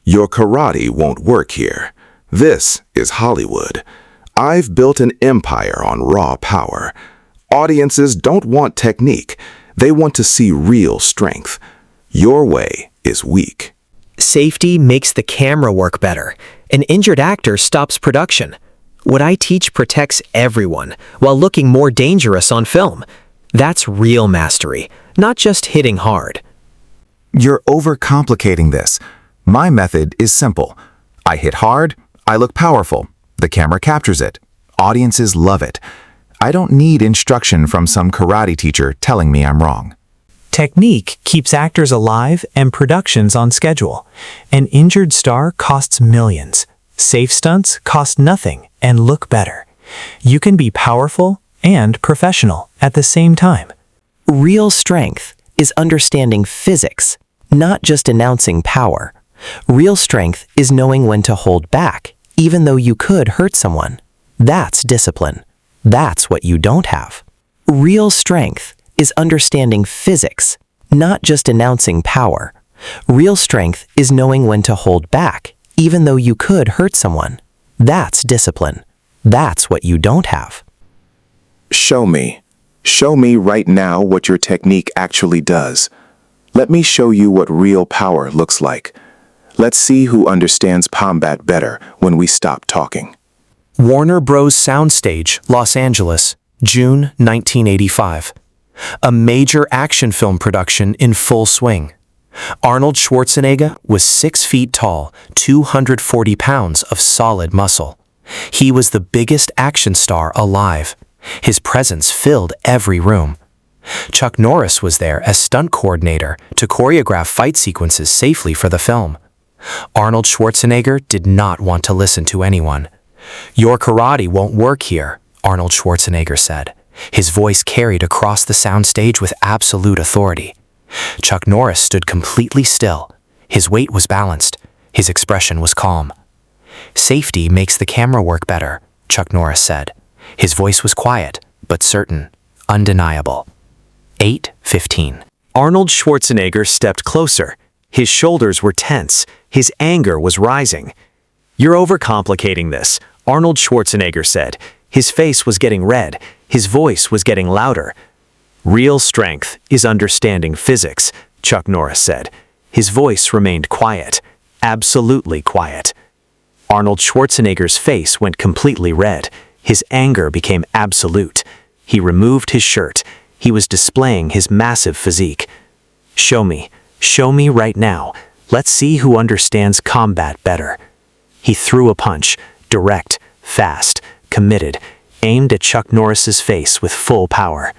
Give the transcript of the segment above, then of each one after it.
Your karate won't work here. This is Hollywood. I've built an empire on raw power. Audiences don't want technique. They want to see real strength. Your way is weak. Safety makes the camera work better. An injured actor stops production. What I teach protects everyone while looking more dangerous on film. That's real mastery, not just hitting hard. You're overcomplicating this. My method is simple. I hit hard, I look powerful. The camera captures it. Audiences love it. I don't need instruction from some karate teacher telling me I'm wrong. Technique keeps actors alive and productions on schedule. An injured star costs millions. Safe stunts cost nothing and look better. You can be powerful and professional at the same time. Real strength is understanding physics, not just announcing power. Real strength is knowing when to hold back, even though you could hurt someone. That's discipline. That's what you don't have. Real strength is understanding physics, not just announcing power. Real strength is knowing when to hold back, even though you could hurt someone. That's discipline. That's what you don't have. Show me. Show me right now what your technique actually does. Let me show you what real power looks like. Let's see who understands combat better when we stop talking. Warner Bros. Soundstage, Los Angeles, June 1985. A major action film production in full swing. Arnold Schwarzenegger was 6 feet tall, 240 pounds of solid muscle. He was the biggest action star alive. His presence filled every room. Chuck Norris was there as stunt coordinator to choreograph fight sequences safely for the film. Arnold Schwarzenegger did not want to listen to anyone. "Your karate won't work here," Arnold Schwarzenegger said. His voice carried across the soundstage with absolute authority. Chuck Norris stood completely still. His weight was balanced. His expression was calm. "Safety makes the camera work better," Chuck Norris said. His voice was quiet, but certain, undeniable. 8:15. Arnold Schwarzenegger stepped closer. His shoulders were tense. His anger was rising. "You're overcomplicating this," Arnold Schwarzenegger said. His face was getting red. His voice was getting louder. "Real strength is understanding physics," Chuck Norris said. His voice remained quiet, absolutely quiet. Arnold Schwarzenegger's face went completely red. His anger became absolute. He removed his shirt. He was displaying his massive physique. Show me right now. Let's see who understands combat better." He threw a punch, direct, fast, committed, aimed at Chuck Norris's face with full power.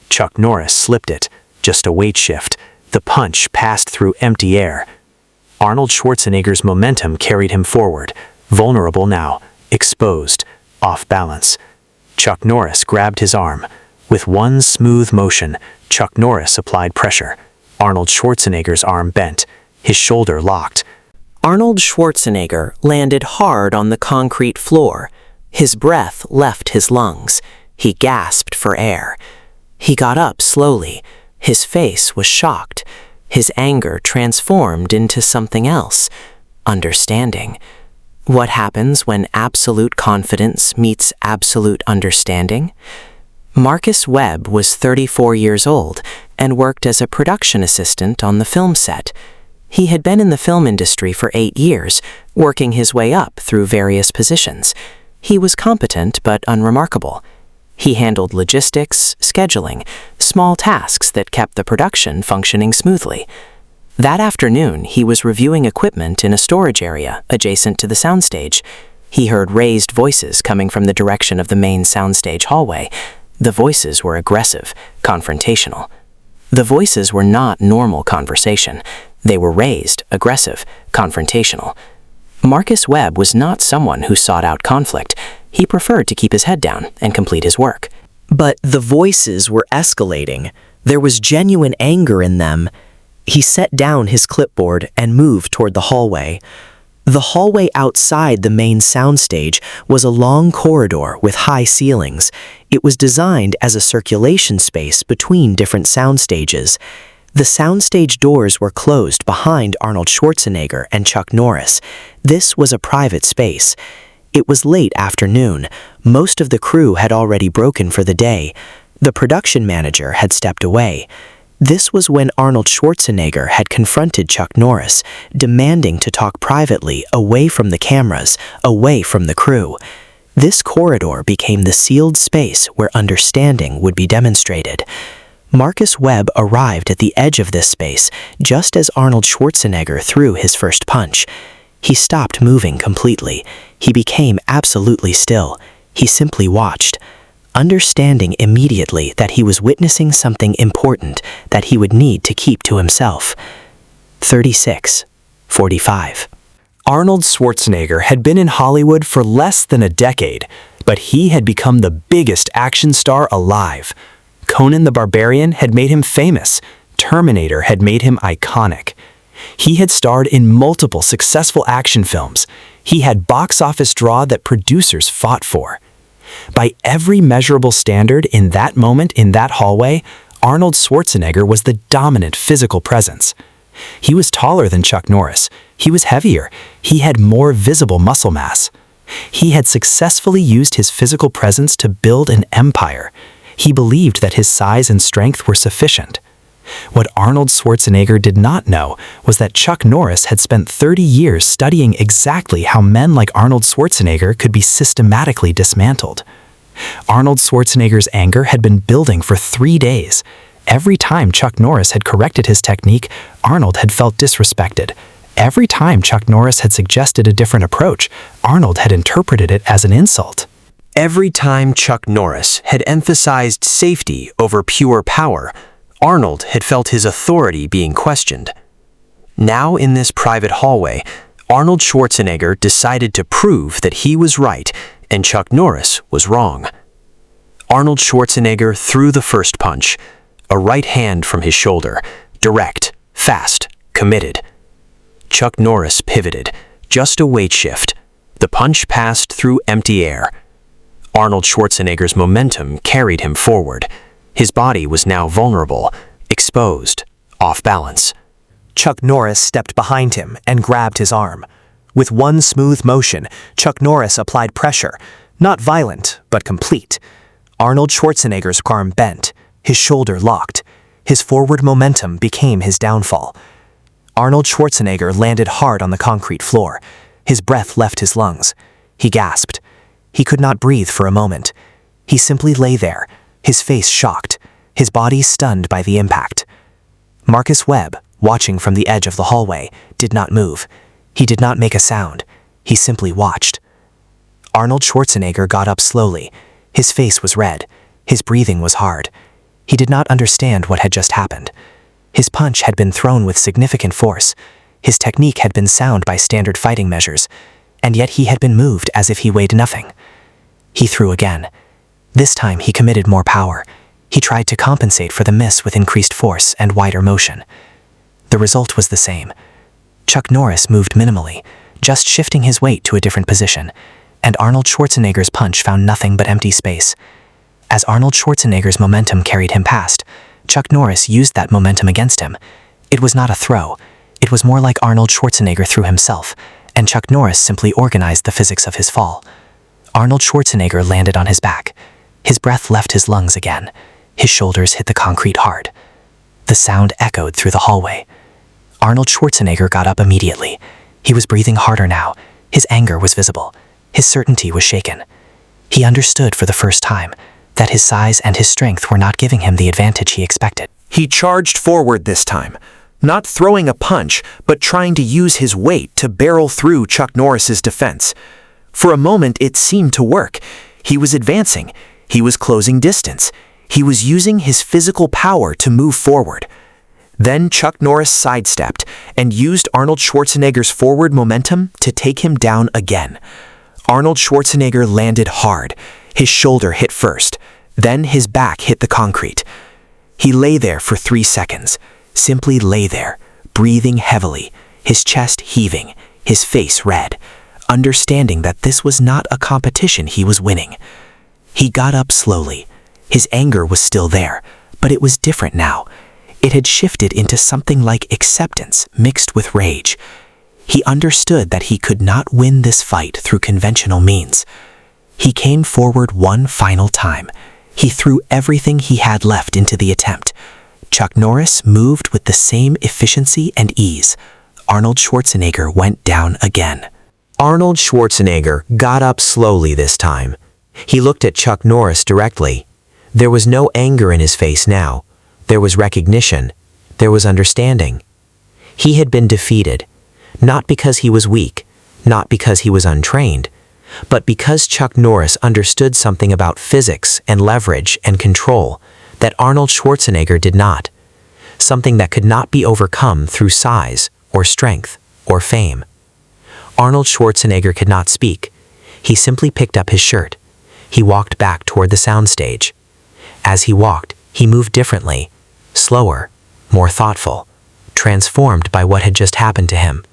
Chuck Norris slipped it, just a weight shift. The punch passed through empty air. Arnold Schwarzenegger's momentum carried him forward, vulnerable now, exposed, off balance. Chuck Norris grabbed his arm. With one smooth motion, Chuck Norris applied pressure. Arnold Schwarzenegger's arm bent. His shoulder locked. Arnold Schwarzenegger landed hard on the concrete floor. His breath left his lungs. He gasped for air. He got up slowly. His face was shocked. His anger transformed into something else. Understanding. What happens when absolute confidence meets absolute understanding? Marcus Webb was 34 years old and worked as a production assistant on the film set. He had been in the film industry for 8 years, working his way up through various positions. He was competent but unremarkable. He handled logistics, scheduling, small tasks that kept the production functioning smoothly. That afternoon, he was reviewing equipment in a storage area adjacent to the soundstage. He heard raised voices coming from the direction of the main soundstage hallway. The voices were aggressive, confrontational. The voices were not normal conversation. They were raised, aggressive, confrontational. Marcus Webb was not someone who sought out conflict. He preferred to keep his head down and complete his work. But the voices were escalating. There was genuine anger in them. He set down his clipboard and moved toward the hallway. The hallway outside the main soundstage was a long corridor with high ceilings. It was designed as a circulation space between different sound stages. The soundstage doors were closed behind Arnold Schwarzenegger and Chuck Norris. This was a private space. It was late afternoon. Most of the crew had already broken for the day. The production manager had stepped away. This was when Arnold Schwarzenegger had confronted Chuck Norris, demanding to talk privately, away from the cameras, away from the crew. This corridor became the sealed space where understanding would be demonstrated. Marcus Webb arrived at the edge of this space just as Arnold Schwarzenegger threw his first punch. He stopped moving completely. He became absolutely still. He simply watched, understanding immediately that he was witnessing something important that he would need to keep to himself. 36:45. Arnold Schwarzenegger had been in Hollywood for less than a decade, but he had become the biggest action star alive. Conan the Barbarian had made him famous. Terminator had made him iconic. He had starred in multiple successful action films. He had box office draw that producers fought for. By every measurable standard in that moment in that hallway, Arnold Schwarzenegger was the dominant physical presence. He was taller than Chuck Norris. He was heavier. He had more visible muscle mass. He had successfully used his physical presence to build an empire. He believed that his size and strength were sufficient. What Arnold Schwarzenegger did not know was that Chuck Norris had spent 30 years studying exactly how men like Arnold Schwarzenegger could be systematically dismantled. Arnold Schwarzenegger's anger had been building for 3 days. Every time Chuck Norris had corrected his technique, Arnold had felt disrespected. Every time Chuck Norris had suggested a different approach, Arnold had interpreted it as an insult. Every time Chuck Norris had emphasized safety over pure power, Arnold had felt his authority being questioned. Now in this private hallway, Arnold Schwarzenegger decided to prove that he was right and Chuck Norris was wrong. Arnold Schwarzenegger threw the first punch, a right hand from his shoulder, direct, fast, committed. Chuck Norris pivoted, just a weight shift. The punch passed through empty air. Arnold Schwarzenegger's momentum carried him forward. His body was now vulnerable, exposed, off balance. Chuck Norris stepped behind him and grabbed his arm. With one smooth motion, Chuck Norris applied pressure, not violent, but complete. Arnold Schwarzenegger's arm bent, his shoulder locked. His forward momentum became his downfall. Arnold Schwarzenegger landed hard on the concrete floor. His breath left his lungs. He gasped. He could not breathe for a moment. He simply lay there, his face shocked, his body stunned by the impact. Marcus Webb, watching from the edge of the hallway, did not move. He did not make a sound. He simply watched. Arnold Schwarzenegger got up slowly. His face was red. His breathing was hard. He did not understand what had just happened. His punch had been thrown with significant force. His technique had been sound by standard fighting measures, and yet he had been moved as if he weighed nothing. He threw again. This time he committed more power. He tried to compensate for the miss with increased force and wider motion. The result was the same. Chuck Norris moved minimally, just shifting his weight to a different position, and Arnold Schwarzenegger's punch found nothing but empty space. As Arnold Schwarzenegger's momentum carried him past, Chuck Norris used that momentum against him. It was not a throw. It was more like Arnold Schwarzenegger threw himself, and Chuck Norris simply organized the physics of his fall. Arnold Schwarzenegger landed on his back. His breath left his lungs again. His shoulders hit the concrete hard. The sound echoed through the hallway. Arnold Schwarzenegger got up immediately. He was breathing harder now. His anger was visible. His certainty was shaken. He understood for the first time that his size and his strength were not giving him the advantage he expected. He charged forward this time, not throwing a punch, but trying to use his weight to barrel through Chuck Norris's defense. For a moment, it seemed to work. He was advancing. He was closing distance. He was using his physical power to move forward. Then Chuck Norris sidestepped and used Arnold Schwarzenegger's forward momentum to take him down again. Arnold Schwarzenegger landed hard. His shoulder hit first. Then his back hit the concrete. He lay there for 3 seconds, simply lay there, breathing heavily, his chest heaving, his face red, understanding that this was not a competition he was winning. He got up slowly. His anger was still there, but it was different now. It had shifted into something like acceptance mixed with rage. He understood that he could not win this fight through conventional means. He came forward one final time. He threw everything he had left into the attempt. Chuck Norris moved with the same efficiency and ease. Arnold Schwarzenegger went down again. Arnold Schwarzenegger got up slowly this time. He looked at Chuck Norris directly. There was no anger in his face now. There was recognition. There was understanding. He had been defeated, not because he was weak, not because he was untrained, but because Chuck Norris understood something about physics and leverage and control that Arnold Schwarzenegger did not, something that could not be overcome through size or strength or fame. Arnold Schwarzenegger could not speak. He simply picked up his shirt. He walked back toward the soundstage. As he walked, he moved differently, slower, more thoughtful, transformed by what had just happened to him.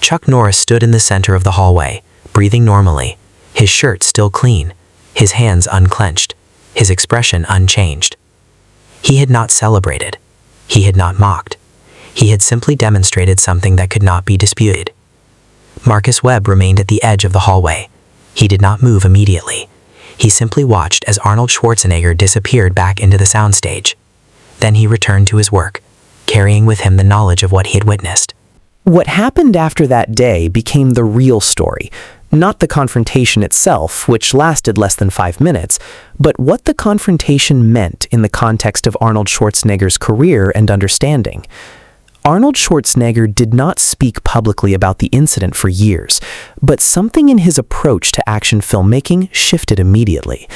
Chuck Norris stood in the center of the hallway, breathing normally, his shirt still clean, his hands unclenched, his expression unchanged. He had not celebrated. He had not mocked. He had simply demonstrated something that could not be disputed. Marcus Webb remained at the edge of the hallway. He did not move immediately. He simply watched as Arnold Schwarzenegger disappeared back into the soundstage. Then he returned to his work, carrying with him the knowledge of what he had witnessed. What happened after that day became the real story, not the confrontation itself, which lasted less than 5 minutes, but what the confrontation meant in the context of Arnold Schwarzenegger's career and understanding. Arnold Schwarzenegger did not speak publicly about the incident for years, but something in his approach to action filmmaking shifted immediately.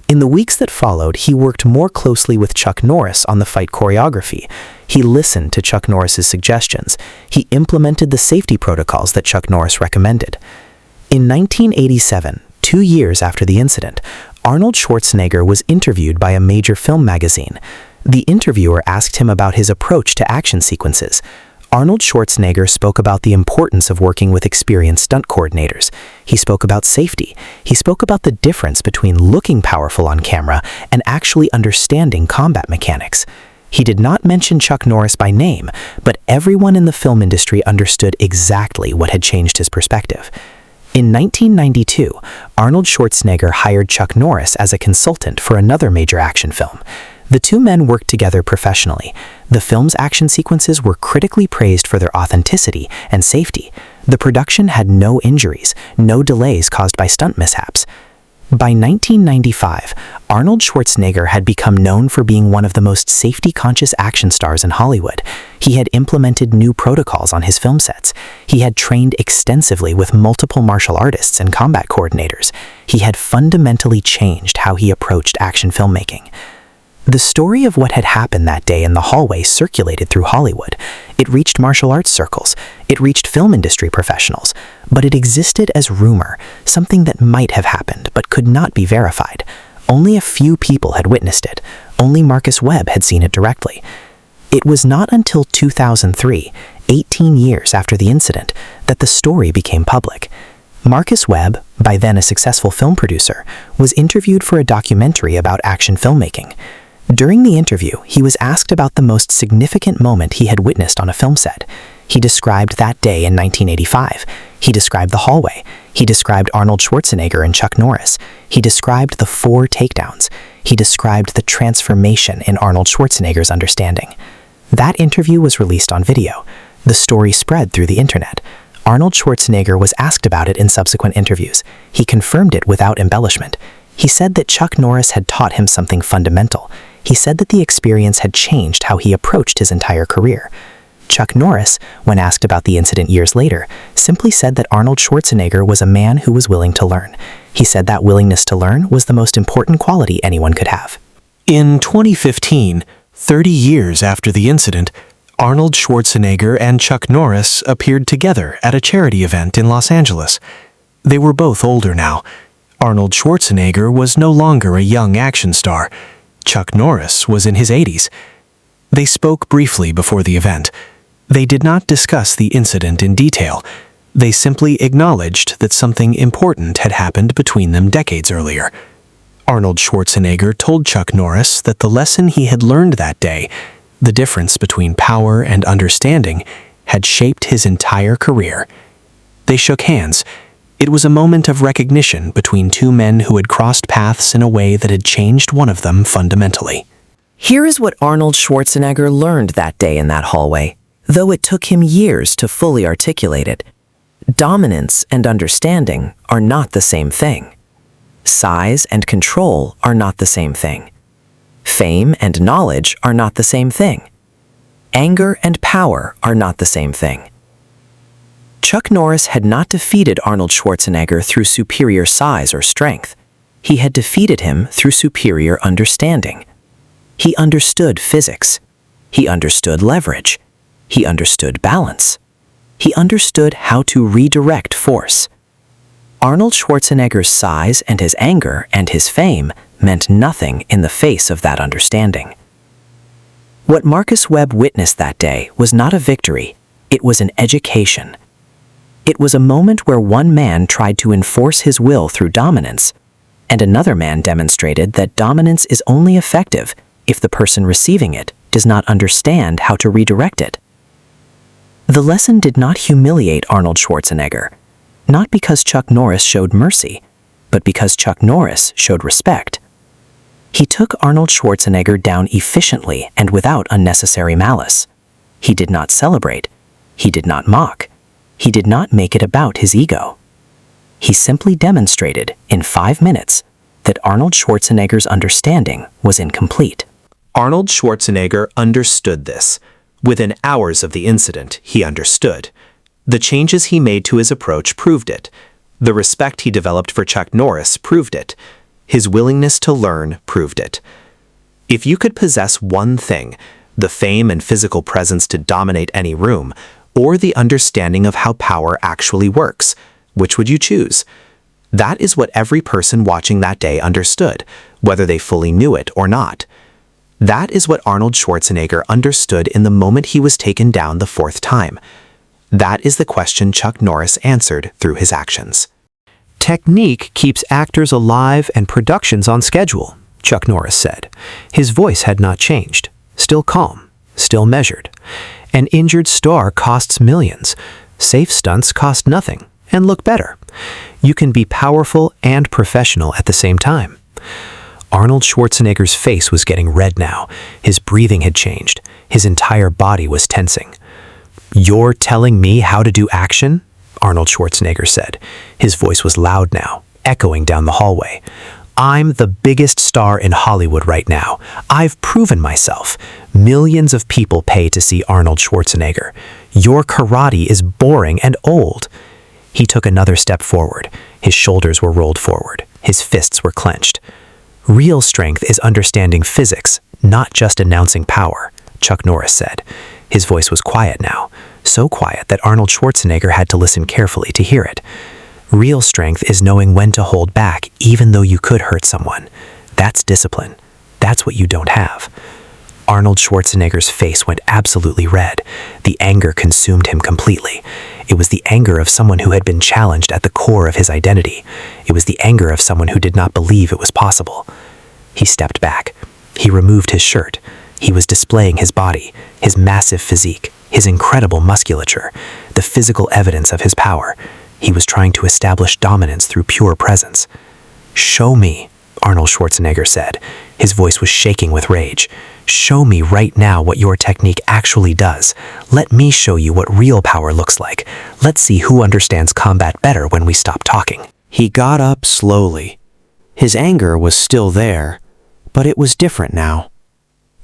In the weeks that followed, he worked more closely with Chuck Norris on the fight choreography. He listened to Chuck Norris's suggestions. He implemented the safety protocols that Chuck Norris recommended. In 1987, 2 years after the incident, Arnold Schwarzenegger was interviewed by a major film magazine. The interviewer asked him about his approach to action sequences. Arnold Schwarzenegger spoke about the importance of working with experienced stunt coordinators. He spoke about safety. He spoke about the difference between looking powerful on camera and actually understanding combat mechanics. He did not mention Chuck Norris by name, but everyone in the film industry understood exactly what had changed his perspective. In 1992, Arnold Schwarzenegger hired Chuck Norris as a consultant for another major action film. The two men worked together professionally. The film's action sequences were critically praised for their authenticity and safety. The production had no injuries, no delays caused by stunt mishaps. By 1995, Arnold Schwarzenegger had become known for being one of the most safety-conscious action stars in Hollywood. He had implemented new protocols on his film sets. He had trained extensively with multiple martial artists and combat coordinators. He had fundamentally changed how he approached action filmmaking. The story of what had happened that day in the hallway circulated through Hollywood. It reached martial arts circles. It reached film industry professionals. But it existed as rumor, something that might have happened but could not be verified. Only a few people had witnessed it. Only Marcus Webb had seen it directly. It was not until 2003, 18 years after the incident, that the story became public. Marcus Webb, by then a successful film producer, was interviewed for a documentary about action filmmaking. During the interview, he was asked about the most significant moment he had witnessed on a film set. He described that day in 1985. He described the hallway. He described Arnold Schwarzenegger and Chuck Norris. He described the 4 takedowns. He described the transformation in Arnold Schwarzenegger's understanding. That interview was released on video. The story spread through the internet. Arnold Schwarzenegger was asked about it in subsequent interviews. He confirmed it without embellishment. He said that Chuck Norris had taught him something fundamental. He said that the experience had changed how he approached his entire career. Chuck Norris, when asked about the incident years later, simply said that Arnold Schwarzenegger was a man who was willing to learn. He said that willingness to learn was the most important quality anyone could have. In 2015, 30 years after the incident, Arnold Schwarzenegger and Chuck Norris appeared together at a charity event in Los Angeles. They were both older now. Arnold Schwarzenegger was no longer a young action star. Chuck Norris was in his 80s. They spoke briefly before the event. They did not discuss the incident in detail. They simply acknowledged that something important had happened between them decades earlier. Arnold Schwarzenegger told Chuck Norris that the lesson he had learned that day The difference between power and understanding had shaped his entire career. They shook hands. It was a moment of recognition between two men who had crossed paths in a way that had changed one of them fundamentally. Here is what Arnold Schwarzenegger learned that day in that hallway, though it took him years to fully articulate it. Dominance and understanding are not the same thing. Size and control are not the same thing. Fame and knowledge are not the same thing. Anger and power are not the same thing. Chuck Norris had not defeated Arnold Schwarzenegger through superior size or strength. He had defeated him through superior understanding. He understood physics. He understood leverage. He understood balance. He understood how to redirect force. Arnold Schwarzenegger's size and his anger and his fame meant nothing in the face of that understanding. What Marcus Webb witnessed that day was not a victory, it was an education. It was a moment where one man tried to enforce his will through dominance, and another man demonstrated that dominance is only effective if the person receiving it does not understand how to redirect it. The lesson did not humiliate Arnold Schwarzenegger, not because Chuck Norris showed mercy, but because Chuck Norris showed respect. He took Arnold Schwarzenegger down efficiently and without unnecessary malice. He did not celebrate. He did not mock. He did not make it about his ego. He simply demonstrated, in 5 minutes, that Arnold Schwarzenegger's understanding was incomplete. Arnold Schwarzenegger understood this. Within hours of the incident, he understood. The changes he made to his approach proved it. The respect he developed for Chuck Norris proved it. His willingness to learn proved it. If you could possess one thing, the fame and physical presence to dominate any room, or the understanding of how power actually works, which would you choose? That is what every person watching that day understood, whether they fully knew it or not. That is what Arnold Schwarzenegger understood in the moment he was taken down the 4th time. That is the question Chuck Norris answered through his actions. Technique keeps actors alive and productions on schedule, Chuck Norris said. His voice had not changed. Still calm, still measured. An injured star costs millions. Safe stunts cost nothing and look better. You can be powerful and professional at the same time. Arnold Schwarzenegger's face was getting red now. His breathing had changed. His entire body was tensing. "You're telling me how to do action?" Arnold Schwarzenegger said. His voice was loud now, echoing down the hallway. "I'm the biggest star in Hollywood right now. I've proven myself. Millions of people pay to see Arnold Schwarzenegger. Your karate is boring and old." He took another step forward. His shoulders were rolled forward. His fists were clenched. "Real strength is understanding physics, not just announcing power," Chuck Norris said. His voice was quiet now, so quiet that Arnold Schwarzenegger had to listen carefully to hear it. "Real strength is knowing when to hold back even though you could hurt someone. That's discipline. That's what you don't have." Arnold Schwarzenegger's face went absolutely red. The anger consumed him completely. It was the anger of someone who had been challenged at the core of his identity. It was the anger of someone who did not believe it was possible. He stepped back. He removed his shirt. He was displaying his body, his massive physique, his incredible musculature, the physical evidence of his power. He was trying to establish dominance through pure presence. "Show me," Arnold Schwarzenegger said. His voice was shaking with rage. "Show me right now what your technique actually does. Let me show you what real power looks like. Let's see who understands combat better when we stop talking." He got up slowly. His anger was still there, but it was different now.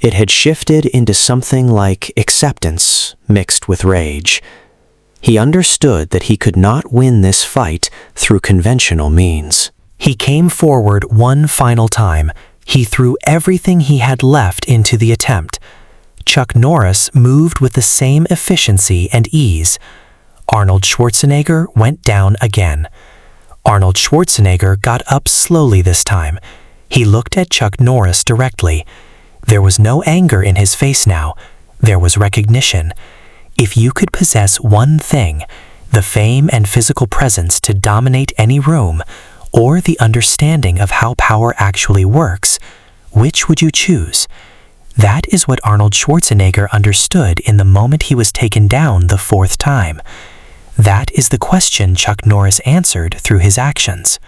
It had shifted into something like acceptance mixed with rage. He understood that he could not win this fight through conventional means. He came forward one final time. He threw everything he had left into the attempt. Chuck Norris moved with the same efficiency and ease. Arnold Schwarzenegger went down again. Arnold Schwarzenegger got up slowly this time. He looked at Chuck Norris directly. There was no anger in his face now. There was recognition. If you could possess one thing, the fame and physical presence to dominate any room, or the understanding of how power actually works, which would you choose? That is what Arnold Schwarzenegger understood in the moment he was taken down the 4th time. That is the question Chuck Norris answered through his actions.